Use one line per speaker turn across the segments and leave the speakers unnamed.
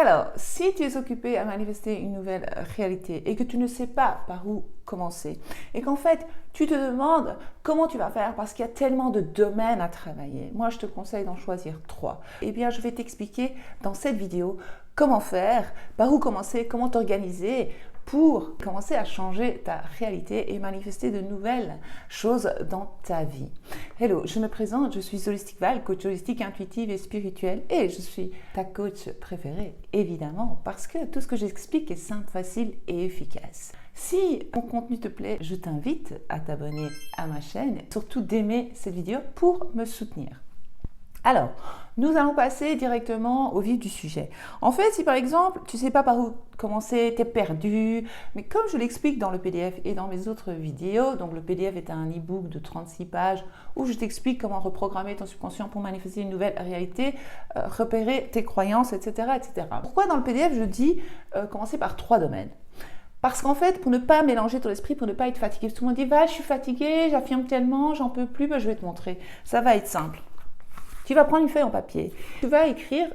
Alors, si tu es occupé à manifester une nouvelle réalité et que tu ne sais pas par où commencer et qu'en fait tu te demandes comment tu vas faire parce qu'il y a tellement de domaines à travailler, moi je te conseille d'en choisir 3. Eh bien, je vais t'expliquer dans cette vidéo comment faire, par où commencer, comment t'organiser pour commencer à changer ta réalité et manifester de nouvelles choses dans ta vie. Hello, je me présente, je suis Holistic Val, coach holistique, intuitive et spirituelle, et je suis ta coach préférée, évidemment, parce que tout ce que j'explique est simple, facile et efficace. Si mon contenu te plaît, je t'invite à t'abonner à ma chaîne, et surtout d'aimer cette vidéo pour me soutenir. Alors, nous allons passer directement au vif du sujet. En fait, si par exemple, tu ne sais pas par où commencer, tu es perdu, mais comme je l'explique dans le PDF et dans mes autres vidéos, donc le PDF est un e-book de 36 pages où je t'explique comment reprogrammer ton subconscient pour manifester une nouvelle réalité, repérer tes croyances, etc., etc. Pourquoi dans le PDF je dis commencer par 3 domaines ? Parce qu'en fait, pour ne pas mélanger ton esprit, pour ne pas être fatigué, tout le monde dit « Va, je suis fatigué, j'affirme tellement, j'en peux plus, je vais te montrer. » Ça va être simple. Tu vas prendre une feuille en papier, tu vas écrire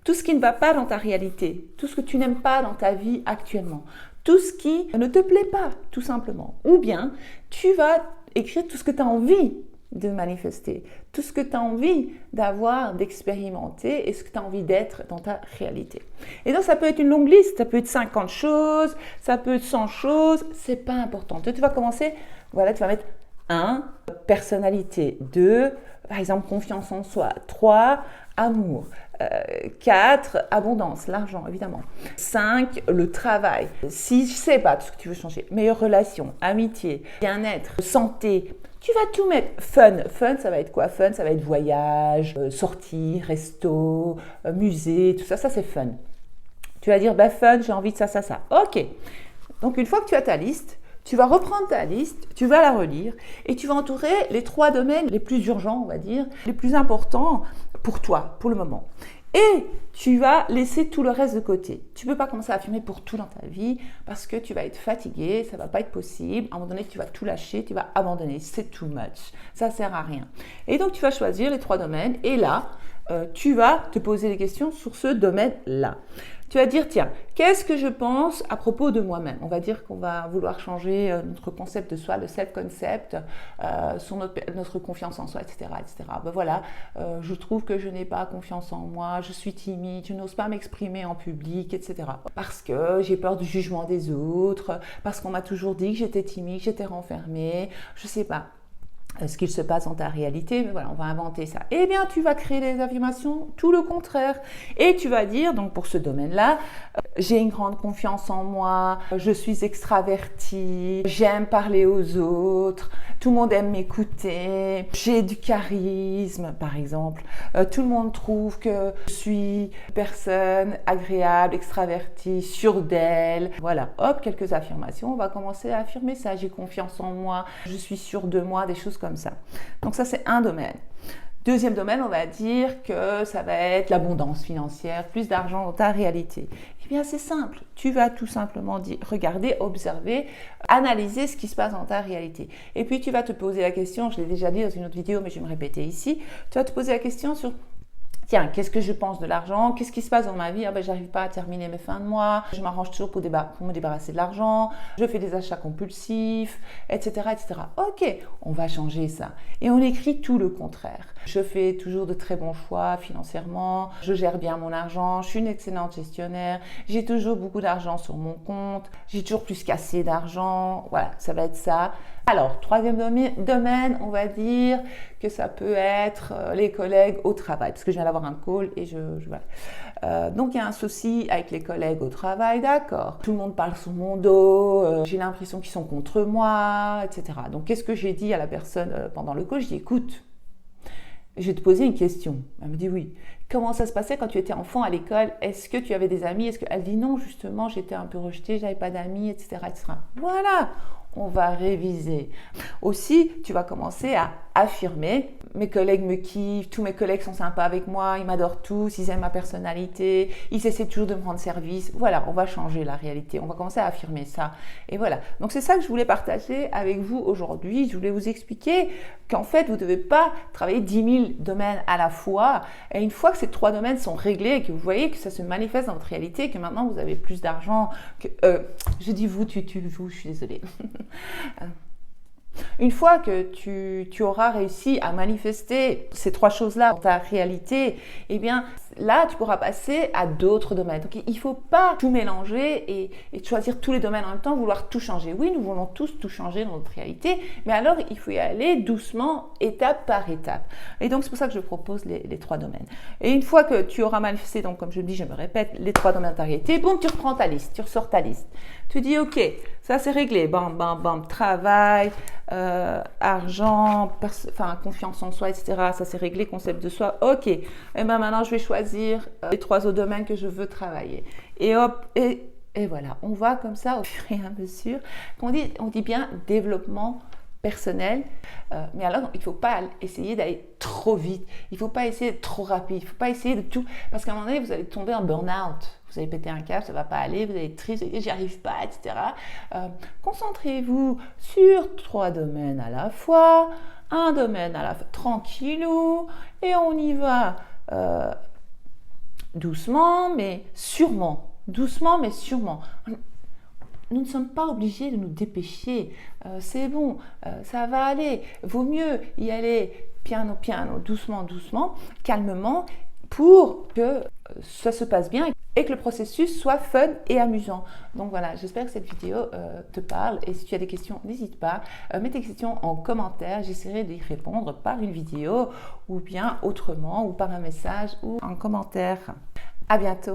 tout ce qui ne va pas dans ta réalité, tout ce que tu n'aimes pas dans ta vie actuellement, tout ce qui ne te plaît pas, tout simplement. Ou bien, tu vas écrire tout ce que tu as envie de manifester, tout ce que tu as envie d'avoir, d'expérimenter et ce que tu as envie d'être dans ta réalité. Et donc, ça peut être une longue liste, ça peut être 50 choses, ça peut être 100 choses, c'est pas important. Tu vas commencer, voilà, tu vas mettre 1, personnalité, 2, par exemple, confiance en soi, 3, amour, 4, abondance, l'argent, évidemment, 5, le travail, 6, je ne sais pas tout ce que tu veux changer, meilleure relation, amitié, bien-être, santé, tu vas tout mettre, fun, ça va être quoi? Fun, ça va être voyage, sortie, resto, musée, tout ça, ça c'est fun. Tu vas dire, fun, j'ai envie de ça, ça, ça. Ok, donc une fois que tu as ta liste, tu vas reprendre ta liste, tu vas la relire et tu vas entourer les 3 domaines les plus urgents, on va dire, les plus importants pour toi, pour le moment. Et tu vas laisser tout le reste de côté. Tu ne peux pas commencer à affirmer pour tout dans ta vie parce que tu vas être fatigué, ça ne va pas être possible. À un moment donné, tu vas tout lâcher, tu vas abandonner. C'est too much. Ça ne sert à rien. Et donc, tu vas choisir les 3 domaines et là, tu vas te poser des questions sur ce domaine-là. Tu vas dire, tiens, qu'est-ce que je pense à propos de moi-même? On va dire qu'on va vouloir changer notre concept de soi, le self-concept, sur notre confiance en soi, etc. etc. Voilà, je trouve que je n'ai pas confiance en moi, je suis timide, je n'ose pas m'exprimer en public, etc. Parce que j'ai peur du jugement des autres, parce qu'on m'a toujours dit que j'étais timide, que j'étais renfermée, je ne sais pas ce qu'il se passe dans ta réalité, mais voilà, on va inventer ça. Eh bien, tu vas créer des affirmations, tout le contraire. Et tu vas dire, donc pour ce domaine-là, j'ai une grande confiance en moi, je suis extravertie, j'aime parler aux autres, tout le monde aime m'écouter, j'ai du charisme, par exemple. Tout le monde trouve que je suis une personne agréable, extravertie, sûre d'elle. Voilà, hop, quelques affirmations. On va commencer à affirmer ça. J'ai confiance en moi, je suis sûre de moi, des choses comme ça. Donc ça, c'est un domaine. Deuxième domaine, on va dire que ça va être l'abondance financière, plus d'argent dans ta réalité. Eh bien, c'est simple. Tu vas tout simplement regarder, observer, analyser ce qui se passe dans ta réalité. Et puis, tu vas te poser la question, je l'ai déjà dit dans une autre vidéo, mais je vais me répéter ici, tu vas te poser la question sur tiens, qu'est-ce que je pense de l'argent? Qu'est-ce qui se passe dans ma vie? J'arrive pas à terminer mes fins de mois. Je m'arrange toujours pour me débarrasser de l'argent. Je fais des achats compulsifs, etc., etc. Ok, on va changer ça. Et on écrit tout le contraire. Je fais toujours de très bons choix financièrement. Je gère bien mon argent. Je suis une excellente gestionnaire. J'ai toujours beaucoup d'argent sur mon compte. J'ai toujours plus qu'assez d'argent. Voilà, ça va être ça. Alors, troisième domaine, on va dire que ça peut être les collègues au travail, parce que je viens d'avoir un call et voilà. Donc, il y a un souci avec les collègues au travail, d'accord. Tout le monde parle sur mon dos, j'ai l'impression qu'ils sont contre moi, etc. Donc, qu'est-ce que j'ai dit à la personne pendant le call? Je dis, écoute, je vais te poser une question. Elle me dit oui. Comment ça se passait quand tu étais enfant à l'école? Est-ce que tu avais des amis? Elle dit non, justement, j'étais un peu rejetée, j'avais pas d'amis, etc., etc. Voilà, on va réviser. Aussi, tu vas commencer à affirmer. Mes collègues me kiffent, tous mes collègues sont sympas avec moi, ils m'adorent tous, ils aiment ma personnalité, ils essaient toujours de me rendre service. Voilà, on va changer la réalité, on va commencer à affirmer ça. Et voilà, donc c'est ça que je voulais partager avec vous aujourd'hui. Je voulais vous expliquer qu'en fait, vous ne devez pas travailler 10 000 domaines à la fois. Et une fois que ces 3 domaines sont réglés et que vous voyez que ça se manifeste dans votre réalité, que maintenant vous avez plus d'argent, que je dis vous, vous, je suis désolée. Une fois que tu auras réussi à manifester ces 3 choses-là dans ta réalité, eh bien là, tu pourras passer à d'autres domaines. Donc, il ne faut pas tout mélanger et choisir tous les domaines en même temps, vouloir tout changer. Oui, nous voulons tous tout changer dans notre réalité, mais alors il faut y aller doucement, étape par étape. Et donc, c'est pour ça que je propose les 3 domaines. Et une fois que tu auras manifesté, donc comme je le dis, je me répète, les 3 domaines de ta réalité, boum, tu reprends ta liste, tu ressors ta liste. Tu dis, ok, ça c'est réglé, bam, bam, bam, travail, argent, confiance en soi, etc. Ça c'est réglé, concept de soi. Ok, et ben maintenant je vais choisir les 3 autres domaines que je veux travailler. Et hop, et voilà, on va comme ça au fur et à mesure. On dit bien développement personnel, mais alors il ne faut pas essayer d'aller trop vite, il ne faut pas essayer d'être trop rapide, il ne faut pas essayer de tout, parce qu'à un moment donné vous allez tomber en burn-out, vous allez péter un câble, ça ne va pas aller, vous allez être triste, j'y arrive pas, etc. Concentrez-vous sur 3 domaines à la fois, un domaine à la fois, tranquillou, et on y va doucement mais sûrement, doucement mais sûrement. Nous ne sommes pas obligés de nous dépêcher, c'est bon, ça va aller. Vaut mieux y aller piano, piano, doucement, doucement, calmement, pour que ça se passe bien et que le processus soit fun et amusant. Donc voilà, j'espère que cette vidéo te parle et si tu as des questions, n'hésite pas, mets tes questions en commentaire, j'essaierai d'y répondre par une vidéo ou bien autrement ou par un message ou en commentaire. À bientôt.